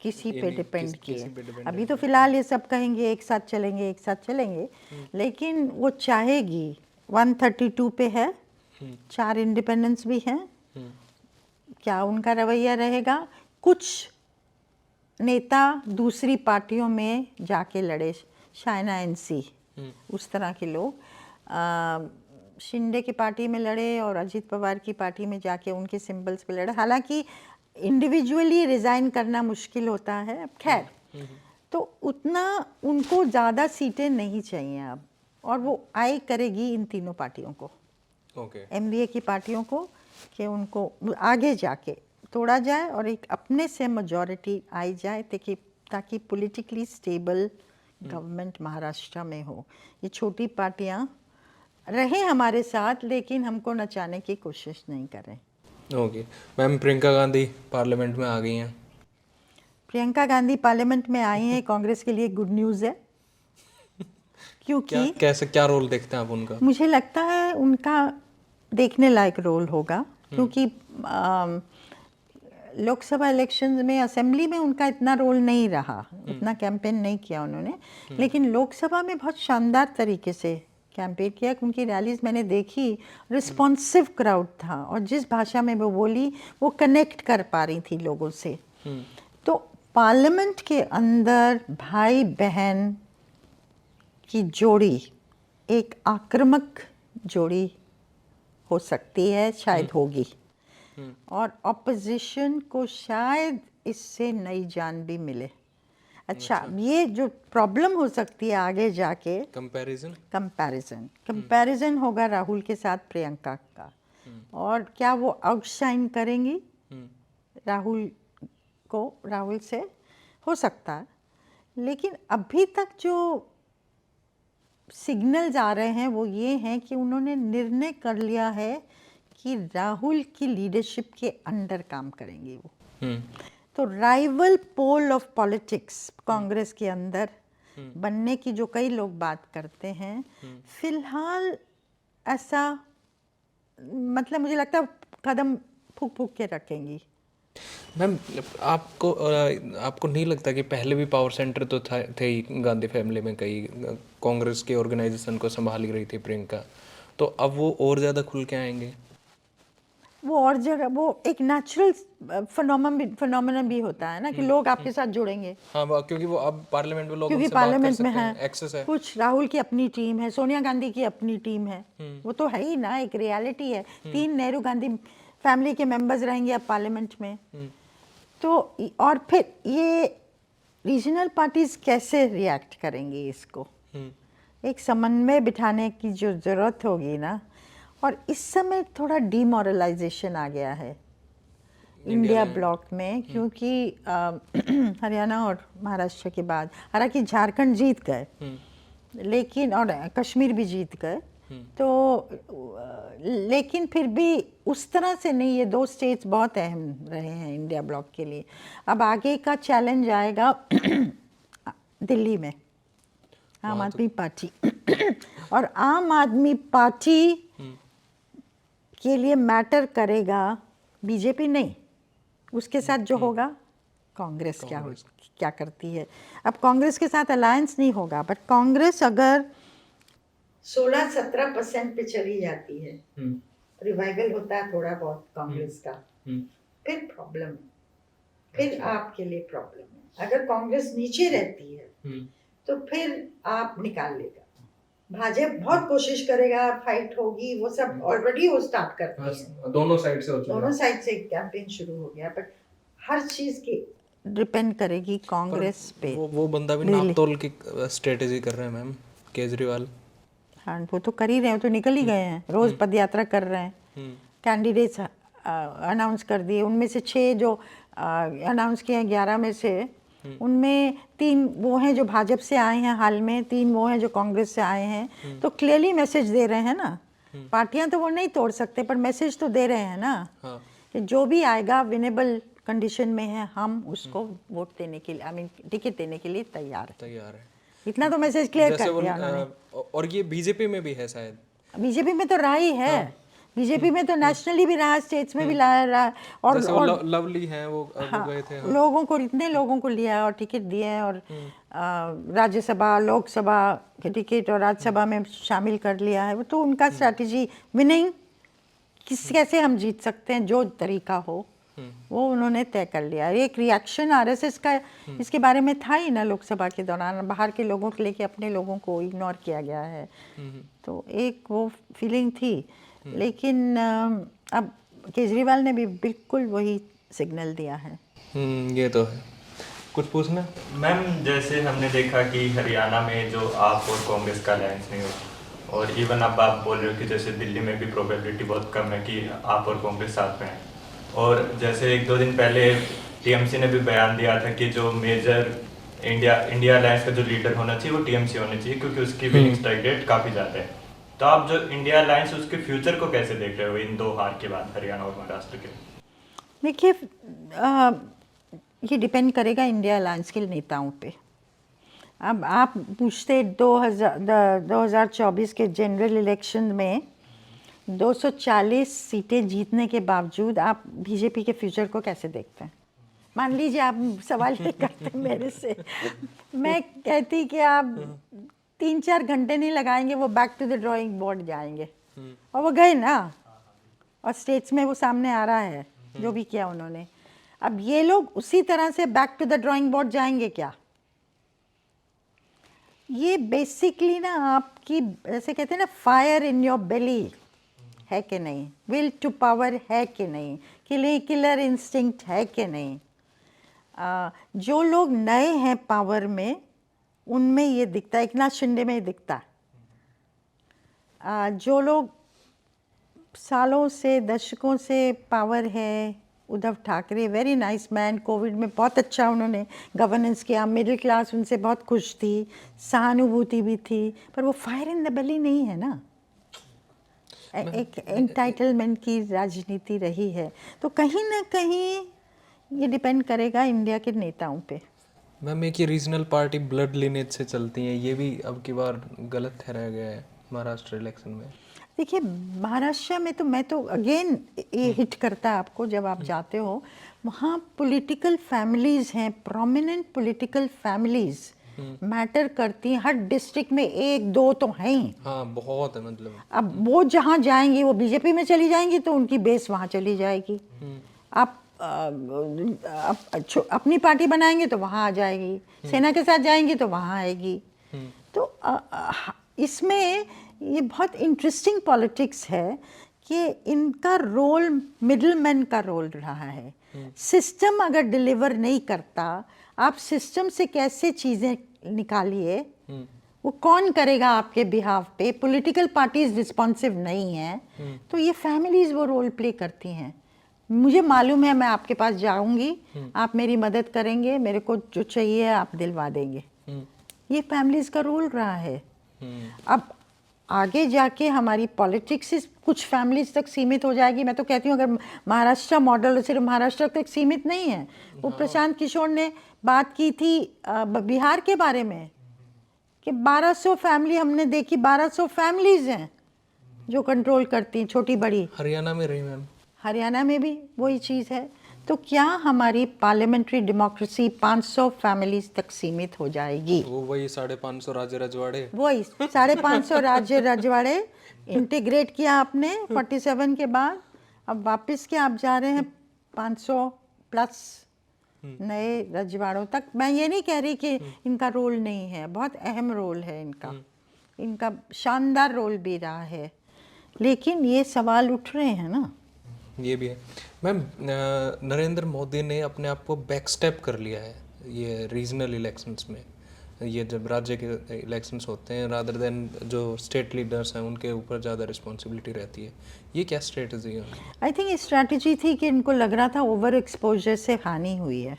किसी पे डिपेंड किए। अभी तो फिलहाल ये सब कहेंगे एक साथ चलेंगे, एक साथ चलेंगे, लेकिन वो चाहेगी। 132 पे है, 4 इंडिपेंडेंस भी हैं। क्या उनका रवैया रहेगा? कुछ नेता दूसरी पार्टियों में जाके लड़े, शायना एनसी, उस तरह के लोग शिंदे की पार्टी में लड़े और अजीत पवार की पार्टी में जाके उनके सिंबल्स पे लड़े। हालांकि इंडिविजुअली रिज़ाइन करना मुश्किल होता है, खैर, तो उतना उनको ज़्यादा सीटें नहीं चाहिए अब, और वो आए करेगी इन तीनों पार्टियों को, एमवीए की पार्टियों को, कि उनको आगे जाके तोड़ा जाए और एक अपने से मेजॉरिटी आई जाए, ताकि ताकि पॉलिटिकली स्टेबल गवर्नमेंट महाराष्ट्र में हो। ये छोटी पार्टियां रहे हमारे साथ लेकिन हमको नचाने की कोशिश नहीं करें। Okay ma'am, Priyanka Gandhi parliament में आ गई हैं। प्रियंका गांधी पार्लियामेंट में आई हैं, कांग्रेस के लिए गुड न्यूज़ है, क्योंकि क्या रोल देखते हैं आप उनका? मुझे लगता है उनका देखने लायक रोल होगा, क्योंकि लोकसभा इलेक्शंस में, असेंबली में उनका इतना रोल नहीं रहा, उतना कैंपेन नहीं किया उन्होंने, लेकिन लोकसभा में बहुत शानदार तरीके से कैंपेन किया। उनकी रैलीज मैंने देखी, रिस्पॉन्सिव क्राउड था और जिस भाषा में वो बोली वो कनेक्ट कर पा रही थी लोगों से। तो पार्लियामेंट के अंदर भाई बहन की जोड़ी एक आक्रामक जोड़ी हो सकती है, शायद होगी, और ऑपोजिशन को शायद इससे नई जान भी मिले। अच्छा, ये जो प्रॉब्लम हो सकती है आगे जाके, कंपैरिजन होगा राहुल के साथ प्रियंका का, और क्या वो आउटशाइन करेंगी राहुल से, हो सकता है। लेकिन अभी तक जो सिग्नल्स आ रहे हैं वो ये हैं कि उन्होंने निर्णय कर लिया है कि राहुल की लीडरशिप के अंडर काम करेंगे वो। तो rival pole of politics Congress के अंदर बनने की जो कई लोग बात करते हैं, फिलहाल ऐसा, मतलब मुझे लगता है कदम फूक फूक के रखेंगी। मैम, आपको नहीं लगता कि पहले भी पावर सेंटर तो थे ही गांधी फैमिली में, कई कांग्रेस के ऑर्गेनाइजेशन को संभाल रही थी प्रियंका, तो अब वो और ज़्यादा खुल के आएंगे? वो और जगह, वो एक नेचुरल फिनोमेनन भी होता है ना कि लोग आपके साथ जुड़ेंगे। हाँ, क्योंकि वो अब पार्लियामेंट में लोग क्योंकि उनसे बात कर पार्लियामेंट सकते में हैं, एक्सेस है। कुछ राहुल की अपनी टीम है, सोनिया गांधी की अपनी टीम है, वो तो है ही ना, एक रियलिटी है। 3 नेहरू गांधी फैमिली के मेंबर्स रहेंगे अब पार्लियामेंट में। तो और फिर ये रीजनल पार्टीज कैसे रिएक्ट करेंगी इसको, एक समन्वय बिठाने की जो ज़रूरत होगी ना। और इस समय थोड़ा डीमोरलाइजेशन आ गया है इंडिया ब्लॉक में, क्योंकि हरियाणा और महाराष्ट्र के बाद, हालांकि झारखंड जीत गए लेकिन, और कश्मीर भी जीत गए, तो लेकिन फिर भी उस तरह से नहीं। ये 2 स्टेट्स बहुत अहम रहे हैं इंडिया ब्लॉक के लिए। अब आगे का चैलेंज आएगा दिल्ली में आम आदमी पार्टी और आम आदमी पार्टी के लिए मैटर करेगा बीजेपी नहीं, उसके साथ जो होगा कांग्रेस क्या करती है। अब कांग्रेस के साथ अलायंस नहीं होगा, बट कांग्रेस अगर 16-17% पे चली जाती है, रिवाइवल होता है थोड़ा बहुत कांग्रेस का, फिर प्रॉब्लम है, फिर आपके लिए प्रॉब्लम है। अगर कांग्रेस नीचे रहती है तो फिर आप निकाल लेगा। भाजपा बहुत कोशिश करेगा, फाइट होगी, वो सब ऑलरेडी वो स्टार्ट करते हैं, दोनों साइड से कैंपेन शुरू हो गया, बट हर चीज की डिपेंड करेगी कांग्रेस पे। वो बंदा भी नाप तोल की स्ट्रेटेजी कर रहे हैं मैम, केजरीवाल। हाँ, वो तो कर ही रहे हैं, वो तो निकल ही गए हैं, रोज पदयात्रा कर रहे हैं, कैंडिडेट्स अनाउंस कर दिए। उनमें से 6 जो अनाउंस किए हैं, 11 में से उनमें 3 वो हैं जो भाजपा से आए हैं हाल में, 3 वो हैं जो कांग्रेस से आए हैं। तो क्लियरली मैसेज दे रहे हैं ना, पार्टियां तो वो नहीं तोड़ सकते, पर मैसेज तो दे रहे हैं ना, कि जो भी आएगा विनेबल कंडीशन में है, हम उसको वोट देने के लिए, आई मीन टिकट देने के लिए तैयार है। इतना तो मैसेज क्लियर कर दिया उन्होंने। और ये बीजेपी में भी है शायद, बीजेपी में तो रहा ही है। बीजेपी में तो नेशनली भी रहा, स्टेट्स में भी रहा, और लवली हैं वो गए थे। लोगों को, इतने लोगों को लिया और टिकट दिए हैं, और राज्यसभा लोकसभा के टिकट और राज्यसभा में शामिल कर लिया है। वो तो उनका स्ट्रैटेजी, विनिंग कैसे हम जीत सकते हैं, जो तरीका हो वो उन्होंने तय कर लिया। एक रिएक्शन आरएसएस का इसके बारे में था ही ना, लोकसभा के दौरान बाहर के लोगों के लेके अपने लोगों को इग्नोर किया गया है, तो एक वो फीलिंग थी। लेकिन अब केजरीवाल ने भी बिल्कुल वही सिग्नल दिया है। ये तो है। कुछ पूछना मैम? जैसे हमने देखा कि हरियाणा में जो आप और कांग्रेस का अलायंस नहीं हो, और इवन अब आप बोल रहे हो कि जैसे दिल्ली में भी प्रोबेबिलिटी बहुत कम है कि आप और कांग्रेस साथ में हैं, और जैसे 1-2 दिन पहले टीएमसी ने भी बयान दिया था कि जो मेजर इंडिया अलायंस का जो लीडर होना चाहिए वो टीएमसी होना चाहिए, क्योंकि उसकी विनिंग स्ट्राइक रेट काफ़ी ज़्यादा है। तो आप जो इंडिया अलायंस उसके फ्यूचर को कैसे देख रहे हो इन 2 हार के बाद, हरियाणा और महाराष्ट्र के? देखिए, ये डिपेंड करेगा इंडिया अलायंस के नेताओं पे। अब आप पूछते 2024 के जनरल इलेक्शन में 240 सीटें जीतने के बावजूद आप बीजेपी के फ्यूचर को कैसे देखते हैं? मान लीजिए आप सवाल ये करते मेरे से, मैं कहती कि आप 3-4 घंटे नहीं लगाएंगे, वो back to the drawing board जाएंगे, और वो गए ना, और स्टेट्स में वो सामने आ रहा है जो भी किया उन्होंने। अब ये लोग उसी तरह से back to the drawing board जाएंगे क्या? ये बेसिकली ना आपकी, ऐसे कहते हैं ना, फायर इन योर बेली है कि नहीं, विल टू पावर है कि नहीं, किलर इंस्टिंक्ट है कि नहीं। जो लोग नए हैं पावर में, उनमें ये दिखता है, एकनाथ शिंदे में ये दिखता है। जो लोग सालों से, दशकों से पावर है, Uddhav Thackeray, very nice man, Covid में बहुत अच्छा उन्होंने गवर्नेंस किया, मिडिल क्लास उनसे बहुत खुश थी, सहानुभूति भी थी, पर वो फायर इन द बेली नहीं है ना, एक एंटाइटलमेंट की राजनीति रही है। तो कहीं ना कहीं ये डिपेंड करेगा इंडिया के नेताओं पे। मैम, एक ये रीजनल पार्टी ब्लड लिनेज से चलती हैं, ये भी अब की बार गलत ठहराया गया है महाराष्ट्र इलेक्शन में। देखिए, महाराष्ट्र में तो मैं तो अगेन ये हिट करता है आपको, जब आप जाते हो वहाँ पॉलिटिकल फैमिलीज़ हैं, प्रोमिनेंट पॉलिटिकल फैमिलीज़ मैटर करती हैं। हर डिस्ट्रिक्ट में 1-2 तो हैं ही। हाँ, बहुत है मतलब। अब वो जहाँ जाएंगी, वो बीजेपी में चली जाएंगी तो उनकी बेस वहाँ चली जाएगी। आप अपनी पार्टी बनाएंगे तो वहाँ आ जाएगी, सेना के साथ जाएंगी तो वहाँ आएगी। तो इसमें ये बहुत इंटरेस्टिंग पॉलिटिक्स है कि इनका रोल मिडिल मैन का रोल रहा है। सिस्टम अगर डिलीवर नहीं करता, आप सिस्टम से कैसे चीज़ें निकालिए, वो कौन करेगा आपके बिहाफ पे? पॉलिटिकल पार्टीज रिस्पॉन्सिव नहीं हैं, तो ये फैमिलीज वो रोल प्ले करती हैं। मुझे मालूम है, मैं आपके पास जाऊंगी, आप मेरी मदद करेंगे, मेरे को जो चाहिए आप दिलवा देंगे। ये फैमिलीज का रोल रहा है। अब आगे जाके हमारी पॉलिटिक्स कुछ फैमिलीज तक सीमित हो जाएगी। मैं तो कहती हूँ अगर महाराष्ट्र मॉडल सिर्फ महाराष्ट्र तक सीमित नहीं है। वो प्रशांत किशोर ने बात की थी बिहार के बारे में कि 1200 फैमिली हमने देखी, 1200 फैमिलीज हैं जो कंट्रोल करती हैं, छोटी बड़ी। हरियाणा में रही मैम, हरियाणा में भी वही चीज़ है। तो क्या हमारी पार्लियामेंट्री डेमोक्रेसी 500 फैमिलीज तक सीमित हो जाएगी? वो वही 550 राज्य रजवाड़े, वही 550 राज्य रजवाड़े इंटीग्रेट किया आपने 47 के बाद। अब वापस क्या आप जा रहे हैं 500 प्लस नए रजवाड़ों तक। मैं ये नहीं कह रही कि इनका रोल नहीं है, बहुत अहम रोल है इनका, इनका शानदार रोल भी रहा है, लेकिन ये सवाल उठ रहे हैं ना। ये भी है मैम। नरेंद्र मोदी ने अपने आप को बैक स्टेप कर लिया है ये रीजनल इलेक्शंस में। ये जब राज्य के इलेक्शंस होते हैं, रादर देन जो स्टेट लीडर्स हैं उनके ऊपर ज़्यादा रिस्पॉन्सिबिलिटी रहती है। ये क्या स्ट्रेटजी है? आई थिंक ये स्ट्रैटेजी थी कि इनको लग रहा था ओवर एक्सपोजर से हानि हुई है।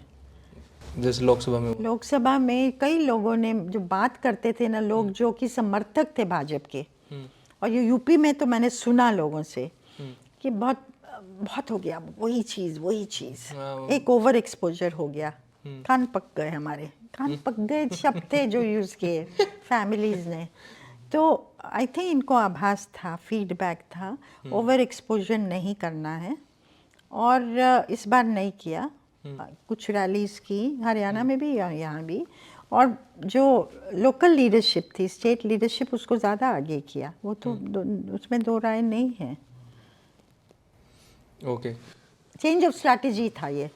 जैसे लोकसभा में कई लोगों ने जो बात करते थे ना, लोग जो कि समर्थक थे भाजपा के, और ये यूपी में तो मैंने सुना लोगों से कि बहुत हो गया, वही चीज़ एक ओवर एक्सपोजर हो गया, कान पक गए, हमारे कान पक गए शब्द थे जो यूज़ किए फैमिलीज़ ने। तो आई थिंक इनको आभास था, फीडबैक था, ओवर एक्सपोजर नहीं करना है, और इस बार नहीं किया। कुछ रैलीज़ की हरियाणा में भी, यहाँ भी, और जो लोकल लीडरशिप थी, स्टेट लीडरशिप, उसको ज़्यादा आगे किया। वो तो उसमें दो राय नहीं है। ओके, चेंज ऑफ स्ट्रैटेजी था ये।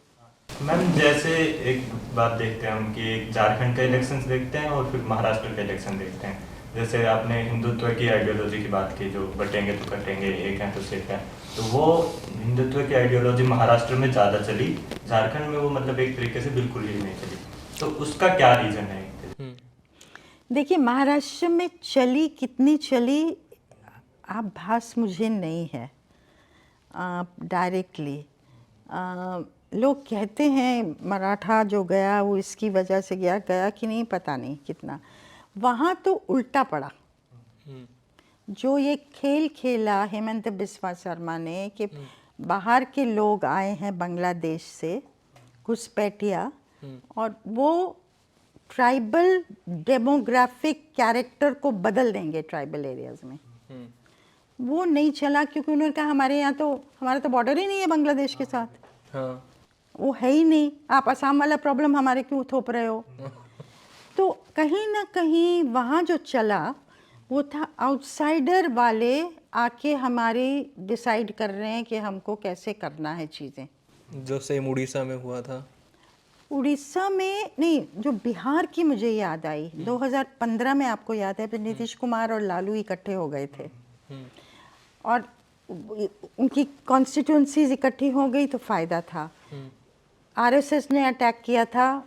मैम, जैसे एक बात देखते हैं हम कि एक झारखंड के इलेक्शंस देखते हैं और फिर महाराष्ट्र के इलेक्शन देखते हैं। जैसे आपने हिंदुत्व की आइडियोलॉजी की बात की, जो बटेंगे तो कटेंगे, एक है तो सिर्फ है, तो वो हिंदुत्व की आइडियोलॉजी महाराष्ट्र में ज़्यादा चली, झारखंड में वो मतलब एक तरीके से बिल्कुल ही नहीं चली। तो उसका क्या रीज़न है? देखिए, महाराष्ट्र में चली, कितनी चली आभास मुझे नहीं है डायरेक्टली। लोग कहते हैं मराठा जो गया वो इसकी वजह से गया, गया कि नहीं पता नहीं कितना। वहाँ तो उल्टा पड़ा। जो ये खेल खेला हेमंत बिस्वा शर्मा ने कि बाहर के लोग आए हैं बांग्लादेश से, घुसपैठिया, और वो ट्राइबल डेमोग्राफिक कैरेक्टर को बदल देंगे ट्राइबल एरियाज में, वो नहीं चला क्योंकि उन्होंने कहा हमारे यहाँ तो, हमारा तो बॉर्डर ही नहीं है बांग्लादेश के साथ। हाँ। वो है ही नहीं, आप असम वाला प्रॉब्लम हमारे क्यों थोप रहे हो। तो कहीं ना कहीं वहाँ जो चला वो था आउटसाइडर वाले आके हमारे डिसाइड कर रहे हैं कि हमको कैसे करना है चीज़ें। जो सेम उड़ीसा में हुआ था। उड़ीसा में नहीं, जो बिहार की मुझे याद आई 2015 में, आपको याद है, नीतीश कुमार और लालू इकट्ठे हो गए थे और उनकी कॉन्स्टिट्यूंसीज इकट्ठी हो गई तो फायदा था। आरएसएस ने अटैक किया था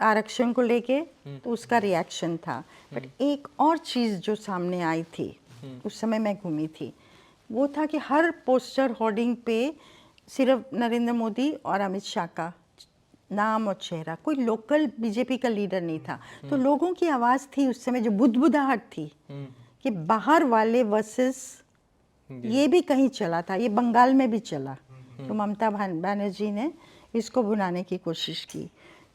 आरक्षण को लेके, तो उसका रिएक्शन था। बट एक और चीज़ जो सामने आई थी, उस समय मैं घूमी थी, वो था कि हर पोस्टर होर्डिंग पे सिर्फ नरेंद्र मोदी और अमित शाह का नाम और चेहरा, कोई लोकल बीजेपी का लीडर नहीं था। तो लोगों की आवाज़ थी उस समय जो बुदबुदाहट थी कि बाहर वाले वर्सेस, ये भी कहीं चला था, ये बंगाल में भी चला, तो ममता बनर्जी ने इसको भुनाने की कोशिश की।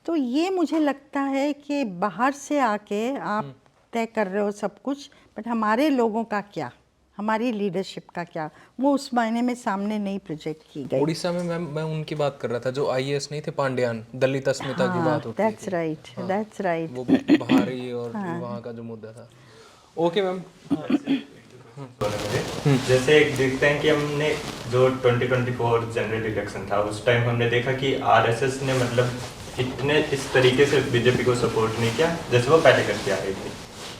तो ये मुझे लगता है कि बाहर से आके आप तय कर रहे हो सब कुछ, बट हमारे लोगों का क्या, हमारी लीडरशिप का क्या, वो उस मायने में सामने नहीं प्रोजेक्ट की गई। उड़ीसा में मैं उनकी बात कर रहा था जो आईएएस नहीं थे, पांड्यान, दलित अस्मिता की बात होती दैट्स राइट, दैट्स राइट, वो बाहरी और वहाँ का जो मुद्दा था। Okay ma'am. जैसे एक देखते हैं कि हमने जो 2024 जनरल इलेक्शन था उस टाइम हमने देखा कि आरएसएस ने मतलब इतने इस तरीके से बीजेपी को सपोर्ट नहीं किया जैसे वो पहले करती आ रही थी।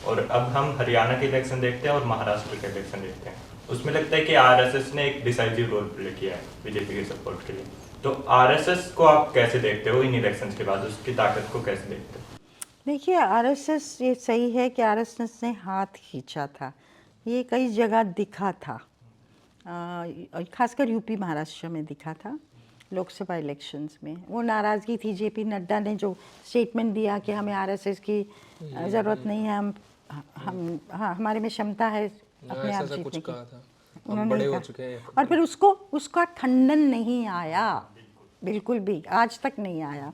और अब हम हरियाणा के इलेक्शन देखते हैं और महाराष्ट्र के इलेक्शन देखते हैं, उसमें लगता है कि आरएसएस ने एक डिसाइसिव रोल प्ले किया है बीजेपी के सपोर्ट के लिए। तो आरएसएस को आप कैसे देखते हो इन इलेक्शंस के बाद, उसकी ताकत को कैसे देखते हो? देखिए आरएसएस, ये सही है कि आरएसएस ने हाथ खींचा था, ये कई जगह दिखा था, खासकर यूपी महाराष्ट्र में दिखा था लोकसभा इलेक्शंस में। वो नाराज़गी थी, जेपी नड्डा ने जो स्टेटमेंट दिया कि हमें आरएसएस की ज़रूरत नहीं है, हम हाँ हमारे में क्षमता है अपने आप जीतने की, उन्होंने कहा। और फिर उसका खंडन नहीं आया, बिल्कुल भी आज तक नहीं आया।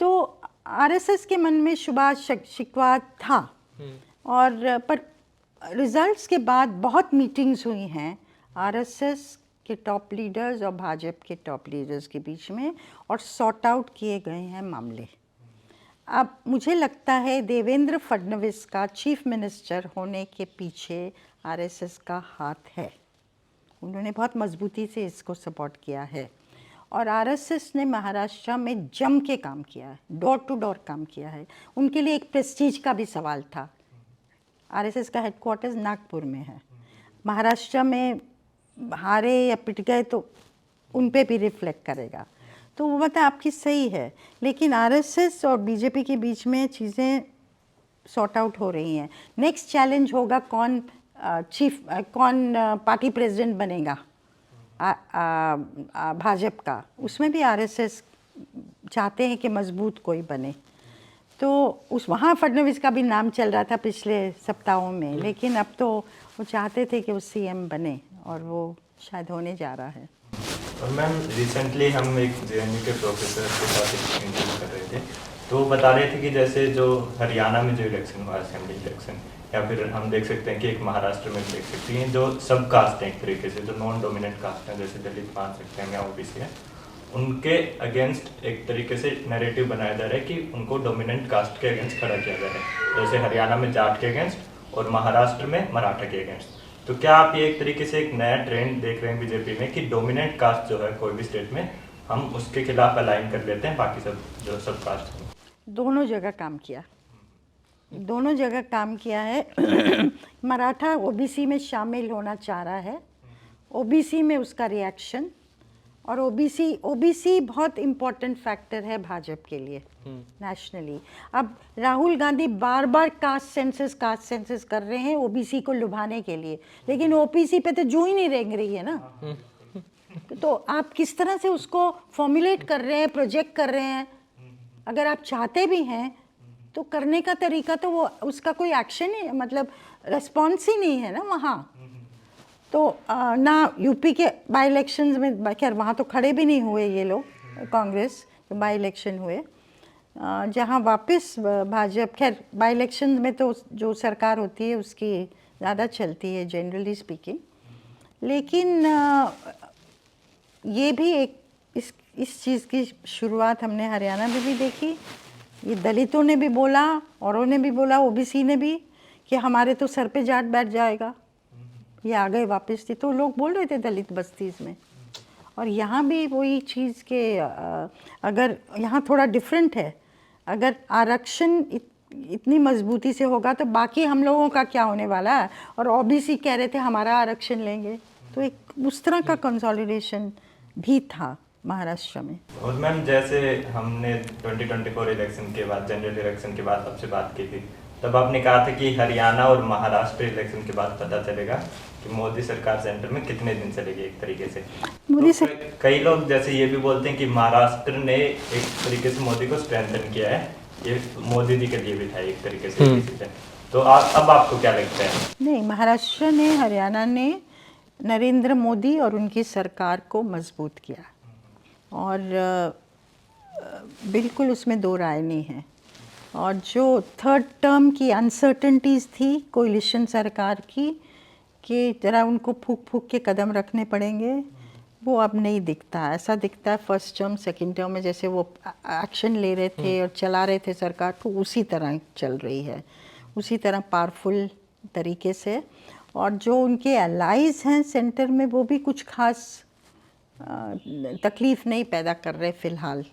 तो आरएसएस के मन में शुभा शिकवा था, और पर रिजल्ट्स के बाद बहुत मीटिंग्स हुई हैं आरएसएस के टॉप लीडर्स और भाजपा के टॉप लीडर्स के बीच में, और सॉर्ट आउट किए गए हैं मामले। अब मुझे लगता है देवेंद्र फडणवीस का चीफ मिनिस्टर होने के पीछे आरएसएस का हाथ है, उन्होंने बहुत मजबूती से इसको सपोर्ट किया है। और आरएसएस ने महाराष्ट्र में जम के काम किया है, डोर टू डोर काम किया है। उनके लिए एक प्रेस्टीज का भी सवाल था। आरएसएस का हेडक्वार्टर्स नागपुर में है, महाराष्ट्र में हारे या पिट गए तो उन पे भी रिफ्लेक्ट करेगा। तो वो बात आपकी सही है, लेकिन आरएसएस और बीजेपी के बीच में चीज़ें सॉर्ट आउट हो रही हैं। नेक्स्ट चैलेंज होगा कौन पार्टी प्रेसिडेंट बनेगा भाजपा का, उसमें भी आरएसएस चाहते हैं कि मजबूत कोई बने। तो वहाँ फडणवीस का भी नाम चल रहा था पिछले सप्ताहों में, लेकिन अब तो वो चाहते थे कि वो सीएम बने, और वो शायद होने जा रहा है। और मैम रिसेंटली हम एक जेएनयू के प्रोफेसर के साथ एक इंटरव्यू कर रहे थे, तो वो बता रहे थे कि जैसे जो हरियाणा में जो इलेक्शन हुआ असेंबली इलेक्शन, या फिर हम देख सकते हैं कि एक महाराष्ट्र में देख सकते हैं जो सब कास्ट हैं एक तरीके से, जो नॉन डोमिनेंट कास्ट हैं जैसे दलित मान सकते हैं या ओबीसी है, उनके अगेंस्ट एक तरीके से नैरेटिव बनाया जा रहा है कि उनको डोमिनेंट कास्ट के अगेंस्ट खड़ा किया जा रहा है, जैसे हरियाणा में जाट के अगेंस्ट और महाराष्ट्र में मराठा के अगेंस्ट। तो क्या आप ये एक तरीके से एक नया ट्रेंड देख रहे हैं बीजेपी में कि डोमिनेंट कास्ट जो है कोई भी स्टेट में, हम उसके खिलाफ अलाइन कर लेते हैं, बाकी सब जो सब कास्ट हैं? दोनों जगह काम किया, दोनों जगह काम किया है। मराठा ओबीसी में शामिल होना चाह रहा है, ओबीसी में उसका रिएक्शन, और ओबीसी बहुत इम्पोर्टेंट फैक्टर है भाजपा के लिए नेशनली। अब राहुल गांधी बार बार कास्ट सेंसस कर रहे हैं ओबीसी को लुभाने के लिए, लेकिन ओबीसी पे तो जू ही नहीं रेंग रही है ना। तो आप किस तरह से उसको फॉर्मुलेट कर रहे हैं, प्रोजेक्ट कर रहे हैं। अगर आप चाहते भी हैं तो करने का तरीका तो वो उसका कोई एक्शन ही मतलब रिस्पॉन्स ही नहीं है ना वहाँ। तो ना यूपी के बाई इलेक्शंस में, खैर वहाँ तो खड़े भी नहीं हुए ये लोग, कांग्रेस के बाई इलेक्शन हुए, जहाँ वापस भाजपा, खैर बाई इलेक्शन में तो जो सरकार होती है उसकी ज़्यादा चलती है जनरली स्पीकिंग। लेकिन ये भी एक इस चीज़ की शुरुआत हमने हरियाणा में भी देखी। ये दलितों ने भी बोला, औरों ने भी बोला, ओबीसी ने भी, कि हमारे तो सर पे जाट बैठ जाएगा, ये आ गए वापस थी। तो लोग बोल रहे थे दलित बस्तीज़ में। और यहाँ भी वही चीज़ के अगर यहाँ थोड़ा डिफरेंट है, अगर आरक्षण इतनी मजबूती से होगा तो बाकी हम लोगों का क्या होने वाला है। और ओबीसी कह रहे थे हमारा आरक्षण लेंगे, तो एक उस तरह का कंसोलिडेशन भी था महाराष्ट्र में। और मैम जैसे हमने 2024 इलेक्शन के बाद, जनरल इलेक्शन के बाद आपसे बात की थी, तब आपने कहा था कि हरियाणा और महाराष्ट्र इलेक्शन के बाद पता चलेगा कि मोदी सरकार सेंटर में कितने दिन चलेगी। एक तरीके से मोदी तो कई लोग जैसे ये भी बोलते हैं कि महाराष्ट्र ने एक तरीके से मोदी को स्ट्रेंथन किया है, ये मोदी जी के लिए भी था एक तरीके से डिसीजन। तो अब आपको क्या लगता है? नहीं, महाराष्ट्र ने, हरियाणा ने नरेंद्र मोदी और उनकी सरकार को मजबूत किया, और बिल्कुल उसमें दो राय नहीं है। और जो थर्ड टर्म की अनसर्टनिटीज़ थी कोलिशन सरकार की, कि जरा उनको फूक फूक के कदम रखने पड़ेंगे, वो अब नहीं दिखता। ऐसा दिखता है फर्स्ट टर्म सेकंड टर्म में जैसे वो एक्शन ले रहे थे और चला रहे थे सरकार को, उसी तरह चल रही है, उसी तरह पावरफुल तरीके से। और जो उनके अलाइज हैं सेंटर में, वो भी कुछ खास तकलीफ़ नहीं पैदा कर रहे फ़िलहाल।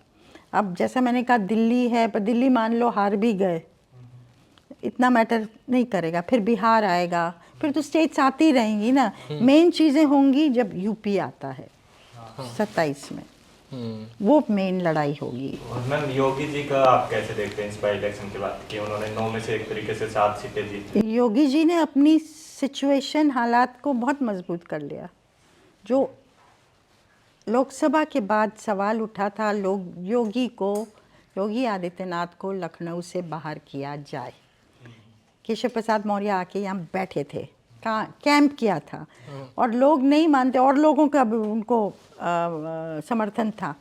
अब जैसा मैंने कहा दिल्ली है, पर दिल्ली मान लो हार भी गए, इतना मैटर नहीं करेगा। फिर बिहार आएगा, फिर तो स्टेट्स आती रहेंगी ना। मेन चीज़ें होंगी जब यूपी आता है 27 में, वो मेन लड़ाई होगी। और मैम योगी जी का आप कैसे देखते हैं इस बाई इलेक्शन के बाद कि उन्होंने 9 में से एक तरीके से 7 सीटें जीती? योगी जी ने अपनी सिचुएशन, हालात को बहुत मजबूत कर लिया। जो लोकसभा के बाद सवाल उठा था योगी आदित्यनाथ को लखनऊ से बाहर किया जाए। केशव प्रसाद मौर्य आके यहाँ बैठे थे, कैंप किया था, और लोग नहीं मानते, और लोगों का भी उनको समर्थन था,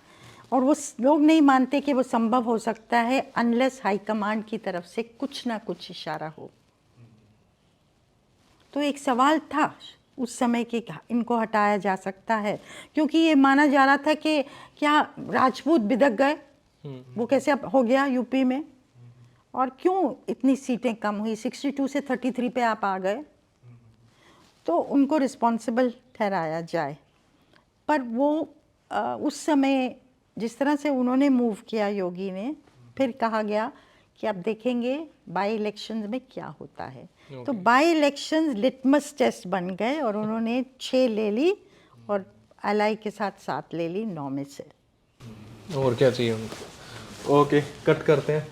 और वो लोग नहीं मानते कि वो संभव हो सकता है अनलेस हाईकमांड की तरफ से कुछ ना कुछ इशारा हो। तो एक सवाल था उस समय कि इनको हटाया जा सकता है, क्योंकि ये माना जा रहा था कि क्या राजपूत बिदक गए, वो कैसे अब हो गया यूपी में, और क्यों इतनी सीटें कम हुई, 62 से 33 पे आप आ गए। तो उनको रिस्पॉन्सिबल ठहराया जाए। पर वो उस समय जिस तरह से उन्होंने मूव किया योगी ने, फिर कहा गया कि अब देखेंगे बाई इलेक्शंस में क्या होता है। तो बाई इलेक्शंस लिटमस टेस्ट बन गए, और उन्होंने 6 ले ली और एलआई के साथ 7 ले ली 9 में से। और क्या चाहिए उनको। ओके, कट करते हैं।